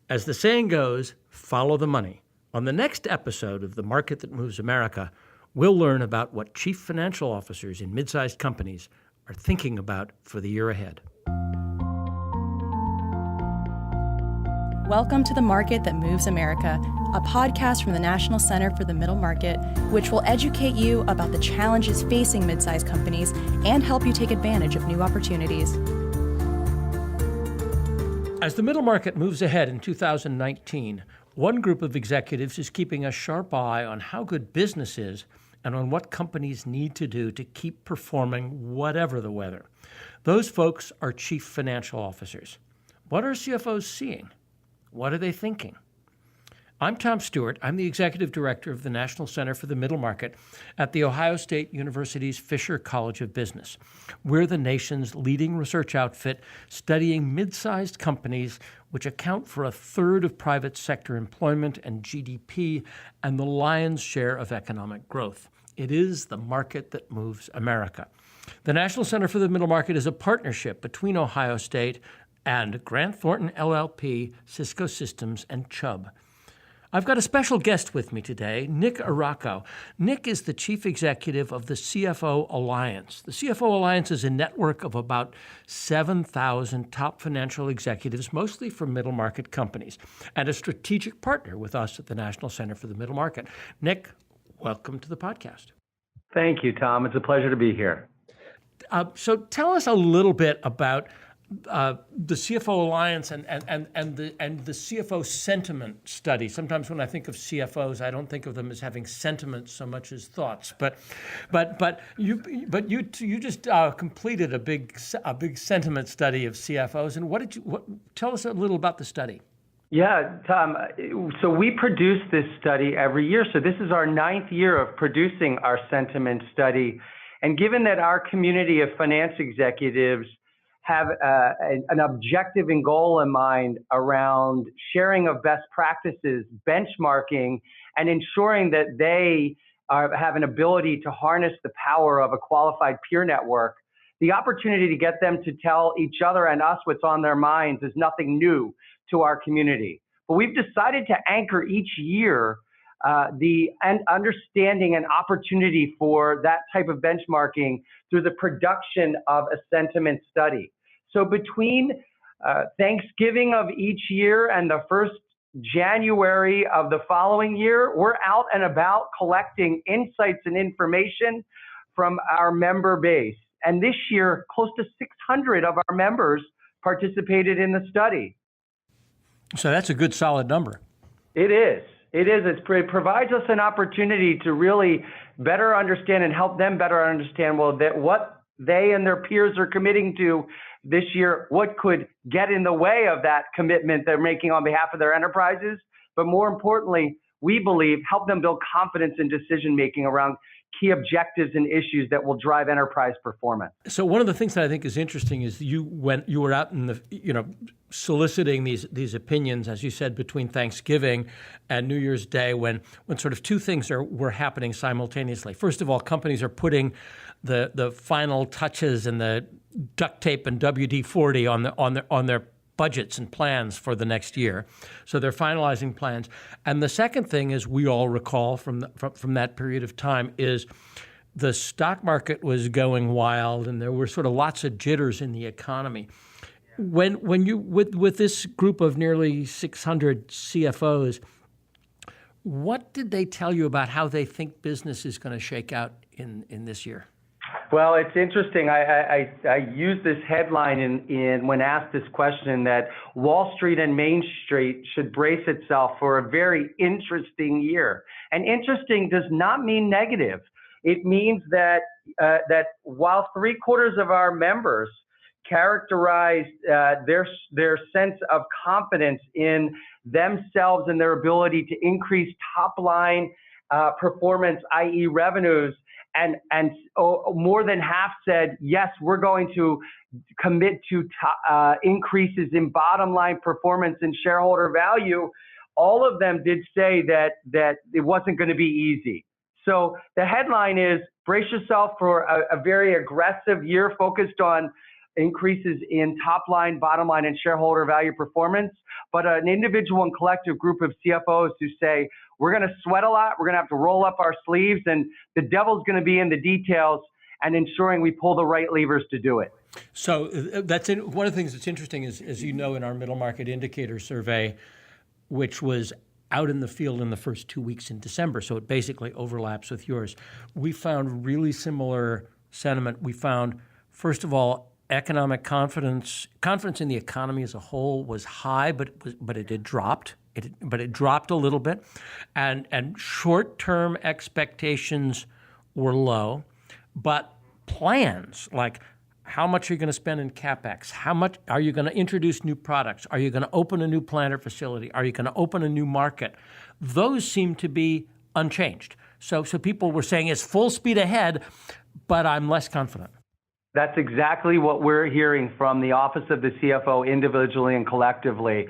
As the saying goes, follow the money. On the next episode of The Market That Moves America, we'll learn about what chief financial officers in mid-sized companies are thinking about for the year ahead. Welcome to The Market That Moves America, a podcast from the National Center for the Middle Market, which will educate you about the challenges facing mid-sized companies and help you take advantage of new opportunities. As the middle market moves ahead in 2019, one group of executives is keeping a sharp eye on how good business is and on what companies need to do to keep performing whatever the weather. Those folks are chief financial officers. What are CFOs seeing? What are they thinking? I'm Tom Stewart. I'm the Executive Director of the National Center for the Middle Market at The Ohio State University's Fisher College of Business. We're the nation's leading research outfit studying mid-sized companies which account for a third of private sector employment and GDP and the lion's share of economic growth. It is the market that moves America. The National Center for the Middle Market is a partnership between Ohio State and Grant Thornton LLP, Cisco Systems, and Chubb. I've got a special guest with me today, Nick Araco. Nick is the chief executive of the CFO Alliance. The CFO Alliance is a network of about 7,000 top financial executives, mostly from middle market companies, and a strategic partner with us at the National Center for the Middle Market. Nick, welcome to the podcast. Thank you, Tom. It's a pleasure to be here. So tell us a little bit about the CFO Alliance and the CFO sentiment study. Sometimes when I think of CFOs, I don't think of them as having sentiments so much as thoughts. But you just completed a big sentiment study of CFOs. And tell us a little about the study. Yeah, Tom. So we produce this study every year. So this is our 9th year of producing our sentiment study. And given that our community of finance executives have an objective and goal in mind around sharing of best practices, benchmarking, and ensuring that they have an ability to harness the power of a qualified peer network, the opportunity to get them to tell each other and us what's on their minds is nothing new to our community. But we've decided to anchor each year the understanding and opportunity for that type of benchmarking through the production of a sentiment study. So between Thanksgiving of each year and the first January of the following year, we're out and about collecting insights and information from our member base. And this year, close to 600 of our members participated in the study. So that's a good solid number. It is. It provides us an opportunity to really better understand and help them better understand what they and their peers are committing to this year, what could get in the way of that commitment they're making on behalf of their enterprises. But more importantly, we believe help them build confidence in decision making around key objectives and issues that will drive enterprise performance. So one of the things that I think is interesting is you were out in the soliciting these opinions, as you said, between Thanksgiving and New Year's Day, when sort of two things were happening simultaneously. First of all, companies are putting the final touches and the duct tape and WD-40 on their budgets and plans for the next year. So they're finalizing plans. And the second thing, as we all recall from that period of time, is the stock market was going wild and there were sort of lots of jitters in the economy. When you with this group of nearly 600 CFOs, what did they tell you about how they think business is going to shake out in this year? Well, it's interesting. I use this headline in when asked this question that Wall Street and Main Street should brace itself for a very interesting year. And interesting does not mean negative. It means that while 3/4 of our members characterize their sense of confidence in themselves and their ability to increase top line performance, i.e. revenues, and more than half said, yes, we're going to commit to increases in bottom line performance and shareholder value. All of them did say that it wasn't going to be easy. So the headline is brace yourself for a very aggressive year focused on increases in top line, bottom line, and shareholder value performance, but an individual and collective group of CFOs who say, we're going to sweat a lot, we're going to have to roll up our sleeves, and the devil's going to be in the details and ensuring we pull the right levers to do it. So one of the things that's interesting is, as you know, in our middle market indicator survey, which was out in the field in the first 2 weeks in December, so it basically overlaps with yours, we found really similar sentiment. We found, first of all, economic confidence in the economy as a whole was high, but it had dropped. It dropped a little bit, and short-term expectations were low, but plans like how much are you going to spend in CapEx? How much are you going to introduce new products? Are you going to open a new plant or facility? Are you going to open a new market? Those seem to be unchanged. So people were saying it's full speed ahead, but I'm less confident. That's exactly what we're hearing from the Office of the CFO individually and collectively.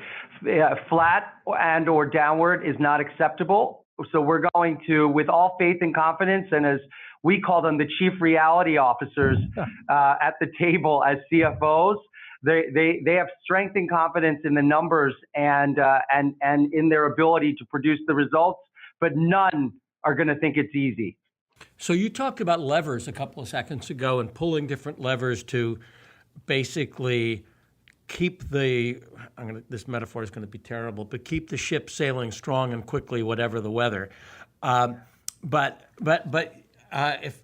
Flat and or downward is not acceptable. So we're going to, with all faith and confidence, and as we call them, the chief reality officers at the table as CFOs, they have strength and confidence in the numbers and in their ability to produce the results, but none are going to think it's easy. So you talked about levers a couple of seconds ago and pulling different levers to basically keep this metaphor is going to be terrible, but keep the ship sailing strong and quickly, whatever the weather. But if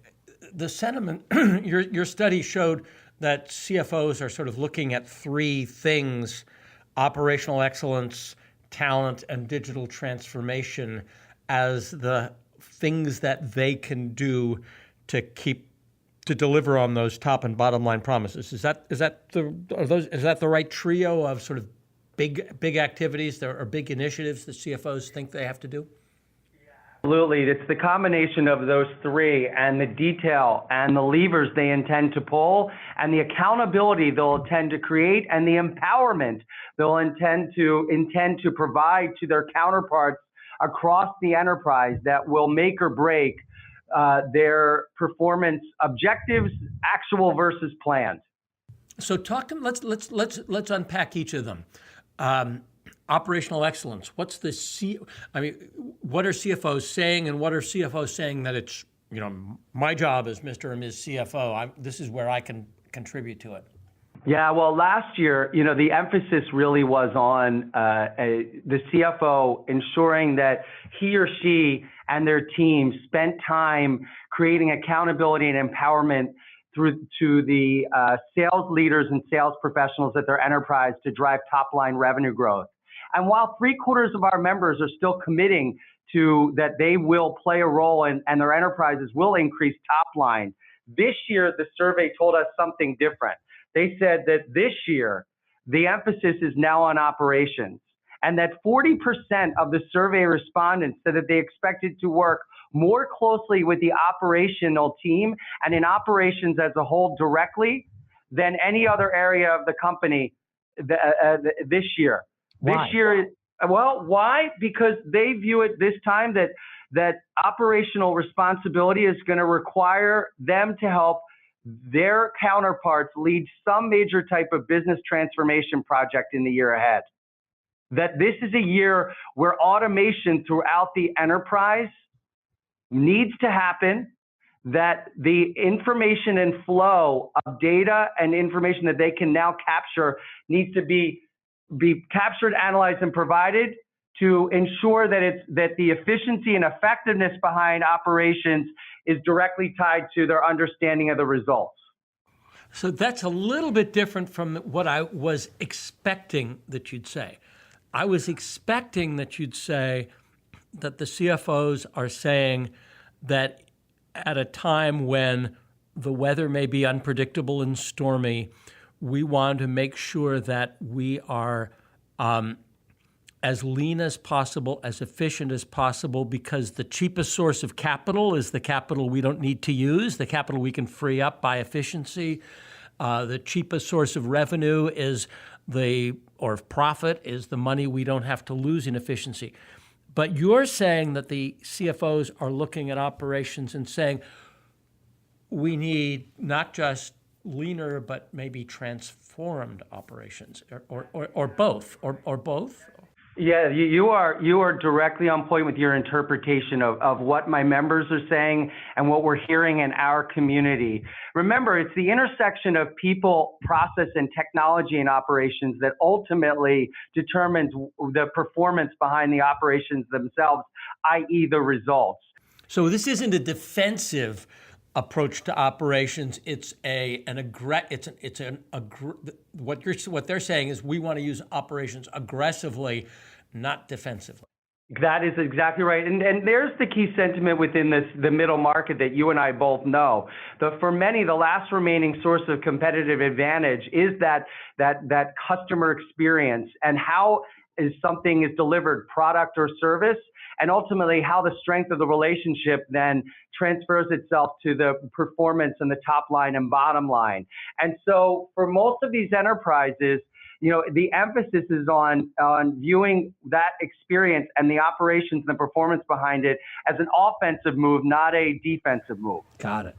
the sentiment, your study showed that CFOs are sort of looking at three things: operational excellence, talent, and digital transformation as the things that they can do to deliver on those top and bottom line promises. Is that the right trio of sort of big activities or big initiatives that CFOs think they have to do? Absolutely. It's the combination of those three and the detail and the levers they intend to pull and the accountability they'll intend to create and the empowerment they'll intend to provide to their counterparts across the enterprise that will make or break their performance objectives, actual versus planned. So let's unpack each of them. Operational excellence. What are CFOs saying, and what are CFOs saying that it's, my job as Mr. or Ms. CFO, this is where I can contribute to it? Yeah, well, last year, the emphasis really was on the CFO ensuring that he or she and their team spent time creating accountability and empowerment to the sales leaders and sales professionals at their enterprise to drive top-line revenue growth. And while 3/4 of our members are still committing to that they will play a role and their enterprises will increase top line, this year the survey told us something different. They said that this year the emphasis is now on operations, and that 40% of the survey respondents said that they expected to work more closely with the operational team and in operations as a whole directly than any other area of the company this year. Why? This year, well, why? Because they view it this time that operational responsibility is going to require them to help their counterparts lead some major type of business transformation project in the year ahead. That this is a year where automation throughout the enterprise needs to happen, that the information and flow of data and information that they can now capture needs to be captured, analyzed, and provided to ensure that the efficiency and effectiveness behind operations is directly tied to their understanding of the results. So that's a little bit different from what I was expecting that you'd say. I was expecting that you'd say that the CFOs are saying that at a time when the weather may be unpredictable and stormy, we want to make sure that we are as lean as possible, as efficient as possible, because the cheapest source of capital is the capital we don't need to use, the capital we can free up by efficiency. The cheapest source of revenue or profit is the money we don't have to lose in efficiency. But you're saying that the CFOs are looking at operations and saying, we need not just leaner but maybe transformed operations, or both, or both? Yeah, you are directly on point with your interpretation of what my members are saying and what we're hearing in our community. Remember, it's the intersection of people, process, and technology in operations that ultimately determines the performance behind the operations themselves, i.e. the results. So this isn't a defensive approach to operations. It's what they're saying is we want to use operations aggressively, not defensively. That is exactly right. And there's the key sentiment within the middle market that you and I both know. For many, the last remaining source of competitive advantage is that customer experience and how something is delivered, product or service, and ultimately how the strength of the relationship then transfers itself to the performance and the top line and bottom line. And so for most of these enterprises, the emphasis is on viewing that experience and the operations and the performance behind it as an offensive move, not a defensive move. Got it.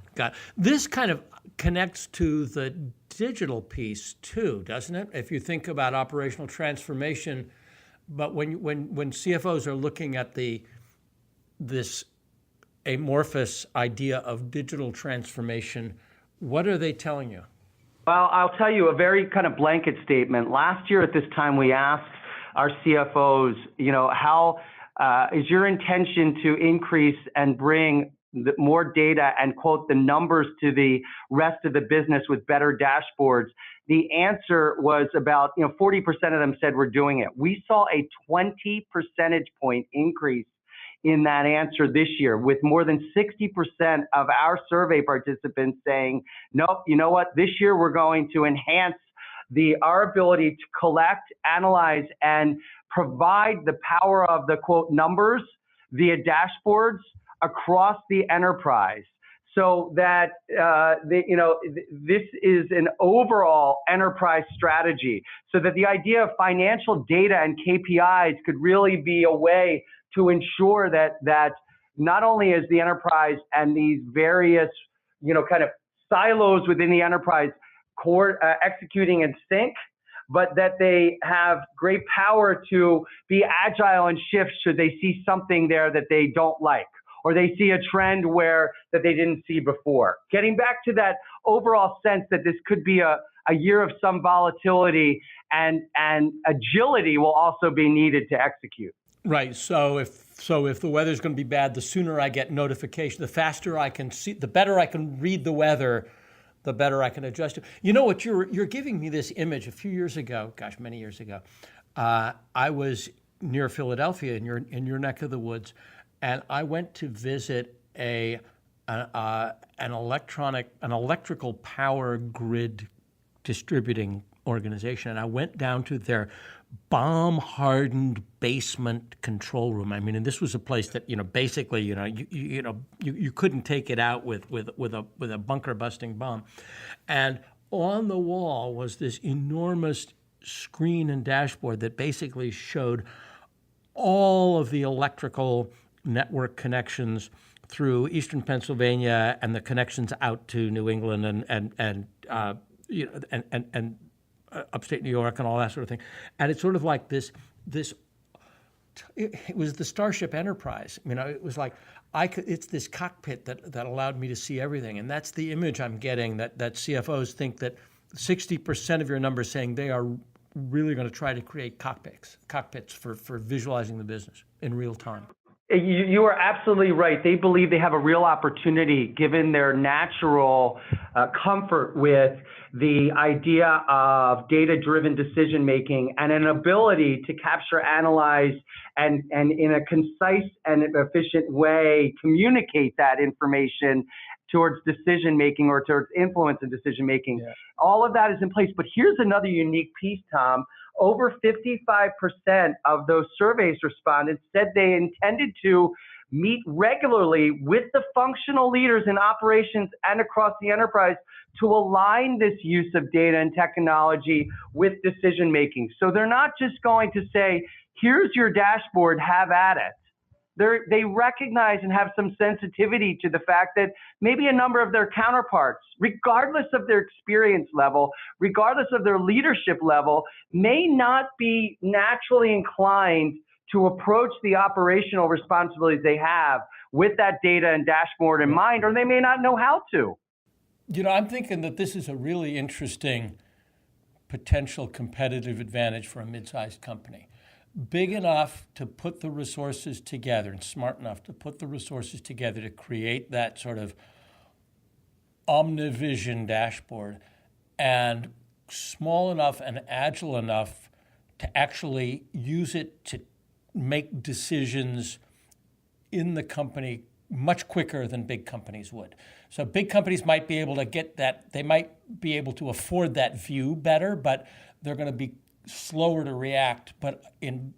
This kind of connects to the digital piece too, doesn't it? If you think about operational transformation, but when CFOs are looking at this amorphous idea of digital transformation, what are they telling you? Well, I'll tell you a very kind of blanket statement. Last year at this time, we asked our CFOs, how is your intention to increase and bring more data and quote the numbers to the rest of the business with better dashboards? The answer was about 40% of them said we're doing it. We saw a 20 percentage point increase in that answer this year, with more than 60% of our survey participants saying, nope, you know what, this year we're going to enhance our ability to collect, analyze, and provide the power of the quote numbers via dashboards across the enterprise. So that this is an overall enterprise strategy, so that the idea of financial data and KPIs could really be a way to ensure that not only is the enterprise and these various kind of silos within the enterprise executing in sync, but that they have great power to be agile and shift should they see something there that they don't like, or they see a trend that they didn't see before. Getting back to that overall sense that this could be a year of some volatility, and agility will also be needed to execute. Right. So if the weather's going to be bad, the sooner I get notification, the faster I can see, the better I can read the weather, the better I can adjust to. You know what? You're giving me this image. A few years ago, many years ago, I was near Philadelphia in your neck of the woods, and I went to visit an electrical power grid distributing organization, and I went down to their bomb-hardened basement control room. I mean, and this was a place that basically you couldn't take it out with a bunker-busting bomb. And on the wall was this enormous screen and dashboard that basically showed all of the electrical network connections through eastern Pennsylvania and the connections out to New England and upstate New York and all that sort of thing. And it's sort of like this. It was the Starship Enterprise. It was like it's this cockpit that allowed me to see everything. And that's the image I'm getting, that CFOs think that 60% of your numbers saying they are really going to try to create cockpits for visualizing the business in real time. You are absolutely right. They believe they have a real opportunity, given their natural comfort with the idea of data-driven decision-making and an ability to capture, analyze, and in a concise and efficient way communicate that information towards decision-making or towards influence in decision-making. Yeah. All of that is in place. But here's another unique piece, Tom. Over 55% of those surveys respondents said they intended to meet regularly with the functional leaders in operations and across the enterprise to align this use of data and technology with decision making. So they're not just going to say, here's your dashboard, have at it. They recognize and have some sensitivity to the fact that maybe a number of their counterparts, regardless of their experience level, regardless of their leadership level, may not be naturally inclined to approach the operational responsibilities they have with that data and dashboard in mind, or they may not know how to. I'm thinking that this is a really interesting potential competitive advantage for a mid-sized company. Big enough to put the resources together and smart enough to put the resources together to create that sort of omnivision dashboard, and small enough and agile enough to actually use it to make decisions in the company much quicker than big companies would. So big companies might be able to get that, they might be able to afford that view better, but they're going to be slower to react. But in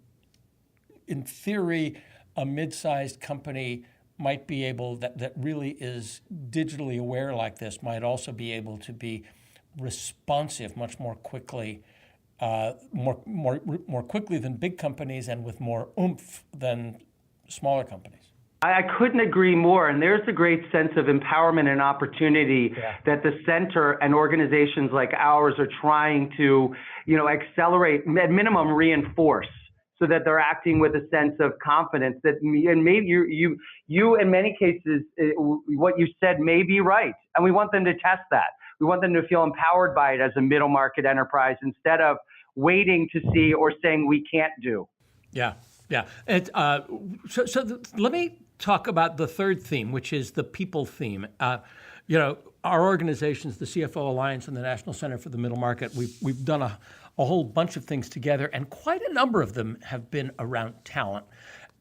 theory, a mid-sized company might be able, that really is digitally aware like this, might also be able to be responsive much more quickly, more quickly than big companies, and with more oomph than smaller companies. I couldn't agree more. And there's a great sense of empowerment and opportunity that the center and organizations like ours are trying to, accelerate, at minimum reinforce, so that they're acting with a sense of confidence that, and maybe you in many cases, what you said may be right. And we want them to test that. We want them to feel empowered by it as a middle market enterprise, instead of waiting to see or saying we can't do. Yeah. And, let me talk about the third theme, which is the people theme. Our organizations, the CFO Alliance and the National Center for the Middle Market, we've done a whole bunch of things together, and quite a number of them have been around talent.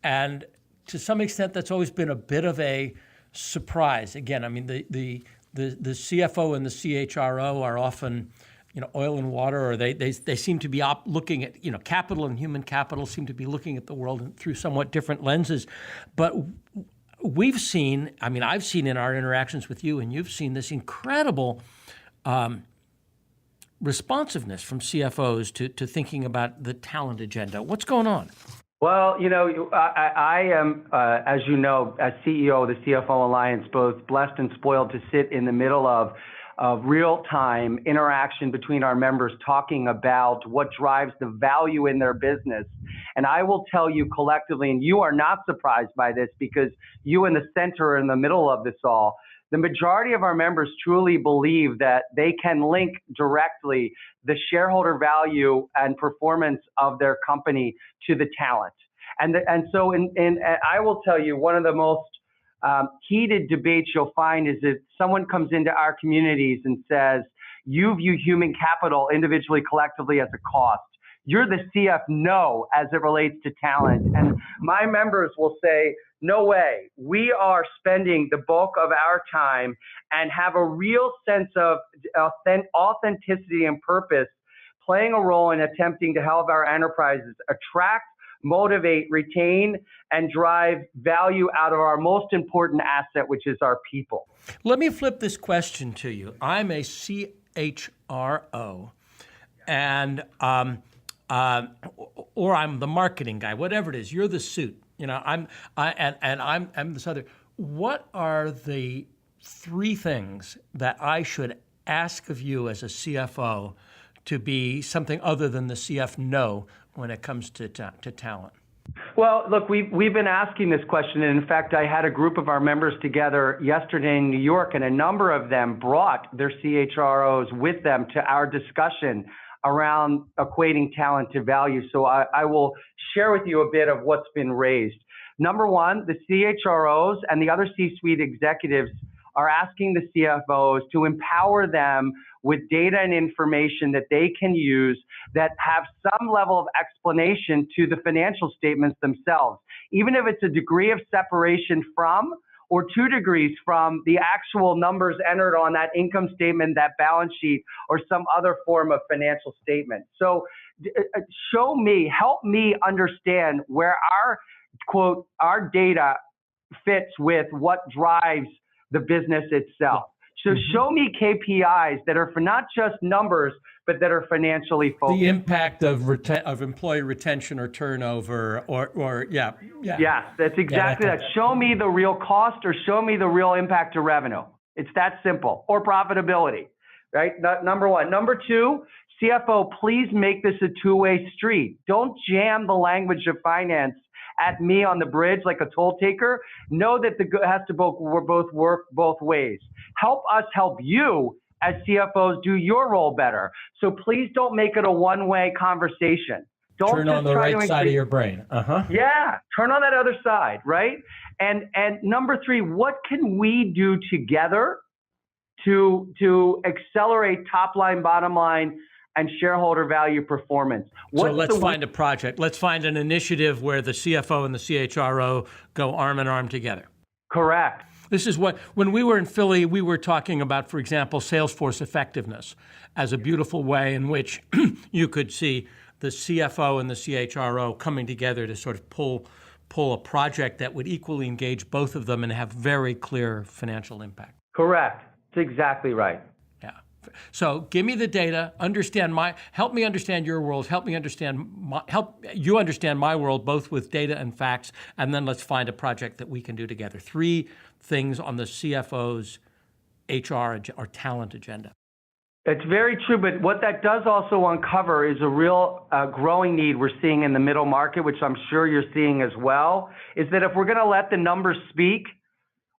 And to some extent, that's always been a bit of a surprise. Again, I mean, the CFO and the CHRO are often, oil and water, or they seem to be looking at, capital and human capital seem to be looking at the world through somewhat different lenses. But I've seen in our interactions with you, and you've seen this incredible responsiveness from CFOs to thinking about the talent agenda. What's going on? Well, I am, as you know, as CEO of the CFO Alliance, both blessed and spoiled to sit in the middle of real-time interaction between our members, talking about what drives the value in their business. And I will tell you collectively, and you are not surprised by this because you in the center are in the middle of this all, the majority of our members truly believe that they can link directly the shareholder value and performance of their company to the talent. And so I will tell you, one of the most heated debates you'll find is if someone comes into our communities and says, you view human capital individually, collectively as a cost. You're the CF no as it relates to talent. And my members will say, no way. We are spending the bulk of our time and have a real sense of authenticity and purpose, playing a role in attempting to help our enterprises attract, motivate, retain, and drive value out of our most important asset, which is our people. Let me flip this question to you. I'm a CHRO, and or I'm the marketing guy, whatever it is. You're the suit. I'm this other. What are the three things that I should ask of you as a CFO to be something other than the CF no when it comes to talent? Well, look, we've been asking this question, and in fact, I had a group of our members together yesterday in New York, and a number of them brought their CHROs with them to our discussion around equating talent to value. So I will share with you a bit of what's been raised. Number one, the CHROs and the other C-suite executives are asking the CFOs to empower them with data and information that they can use that have some level of explanation to the financial statements themselves, even if it's a degree of separation from or 2 degrees from the actual numbers entered on that income statement, that balance sheet, or some other form of financial statement. So help me understand where our data fits with what drives the business itself. So show me KPIs that are for not just numbers, but that are financially focused. The impact of employee retention or turnover, or yeah. Yes, that's exactly that. Show me the real cost, or show me the real impact to revenue. It's that simple, or profitability, right? Number one. Number two, CFO, please make this a two-way street. Don't jam the language of finance at me on the bridge like a toll taker. Know that it has to both work both ways. Help us help you as CFOs do your role better. So please don't make it a one-way conversation. Don't turn on the right side of your brain. Yeah, turn on that other side, right? And number three, what can we do together to accelerate top line, bottom line, and shareholder value performance? So let's find a project. Let's find an initiative where the CFO and the CHRO go arm in arm together. Correct. This is what, when we were in Philly, we were talking about, for example, Salesforce effectiveness as a beautiful way in which you could see the CFO and the CHRO coming together to sort of pull a project that would equally engage both of them and have very clear financial impact. Correct. That's exactly right. Yeah. So give me the data, help me understand your world, help you understand my world, both with data and facts, and then let's find a project that we can do together. 3 things on the CFO's HR or talent agenda. It's very true, but what that does also uncover is a real growing need we're seeing in the middle market, which I'm sure you're seeing as well, is that if we're going to let the numbers speak,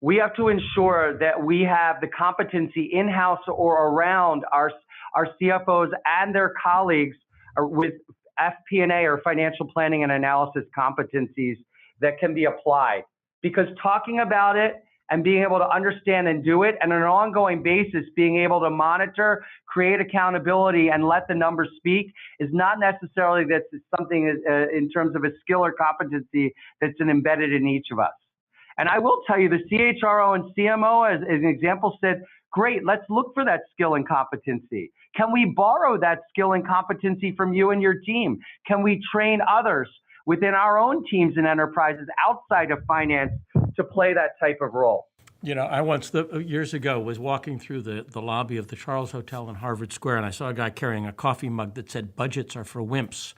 we have to ensure that we have the competency in-house or around our CFOs and their colleagues with FP&A or financial planning and analysis competencies that can be applied. Because talking about it and being able to understand and do it, and on an ongoing basis, being able to monitor, create accountability, and let the numbers speak is not necessarily that's something in terms of a skill or competency that's embedded in each of us. And I will tell you, the CHRO and CMO, as an example, said, great, let's look for that skill and competency. Can we borrow that skill and competency from you and your team? Can we train others within our own teams and enterprises outside of finance to play that type of role? You know, I once, years ago, was walking through the lobby of the Charles Hotel in Harvard Square, and I saw a guy carrying a coffee mug that said, "Budgets are for wimps."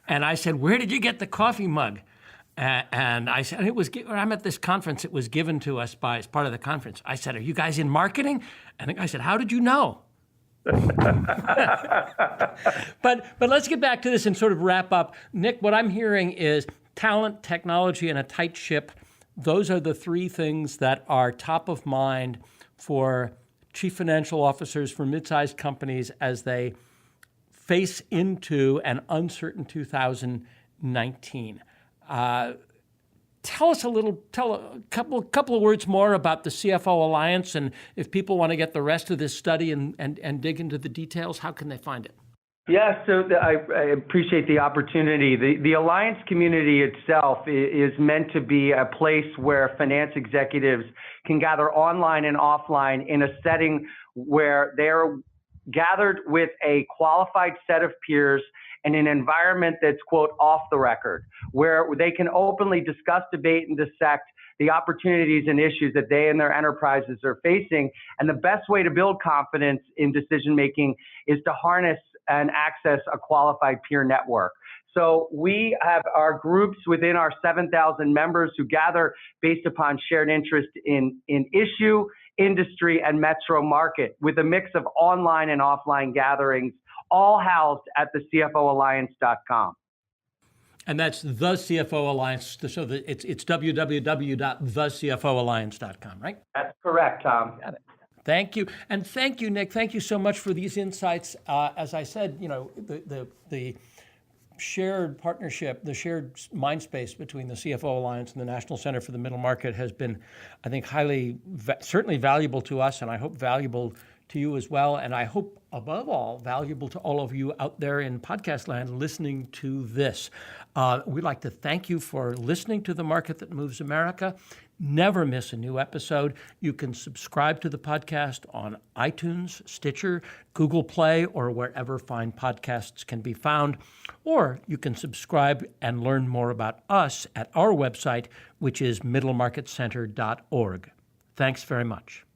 And I said, "Where did you get the coffee mug?" And I said, I'm at this conference. It was given to us as part of the conference. I said, "Are you guys in marketing?" And the guy said, "How did you know?" But let's get back to this and sort of wrap up. Nick, what I'm hearing is talent, technology, and a tight ship. Those are the 3 things that are top of mind for chief financial officers for mid-sized companies as they face into an uncertain 2019. Tell a couple of words more about the CFO Alliance, and if people want to get the rest of this study and dig into the details, how can they find it? Yeah, so I appreciate the opportunity. The Alliance community itself is meant to be a place where finance executives can gather online and offline in a setting where they're gathered with a qualified set of peers in an environment that's, quote, off the record, where they can openly discuss, debate, and dissect the opportunities and issues that they and their enterprises are facing. And the best way to build confidence in decision-making is to harness and access a qualified peer network. So we have our groups within our 7,000 members who gather based upon shared interest in issue, industry, and metro market, with a mix of online and offline gatherings, all housed at the CFOalliance.com. And that's the CFO Alliance, so that it's www.thecfoalliance.com, right? That's correct, Tom. Got it. Thank you. And thank you, Nick. Thank you so much for these insights. As I said, you know, the shared partnership, the shared mind space between the CFO Alliance and the National Center for the Middle Market has been, I think, certainly valuable to us, and I hope valuable to you as well. And I hope, above all, valuable to all of you out there in podcast land listening to this. We'd like to thank you for listening to The Market That Moves America. Never miss a new episode. You can subscribe to the podcast on iTunes, Stitcher, Google Play, or wherever fine podcasts can be found. Or you can subscribe and learn more about us at our website, which is middlemarketcenter.org. Thanks very much.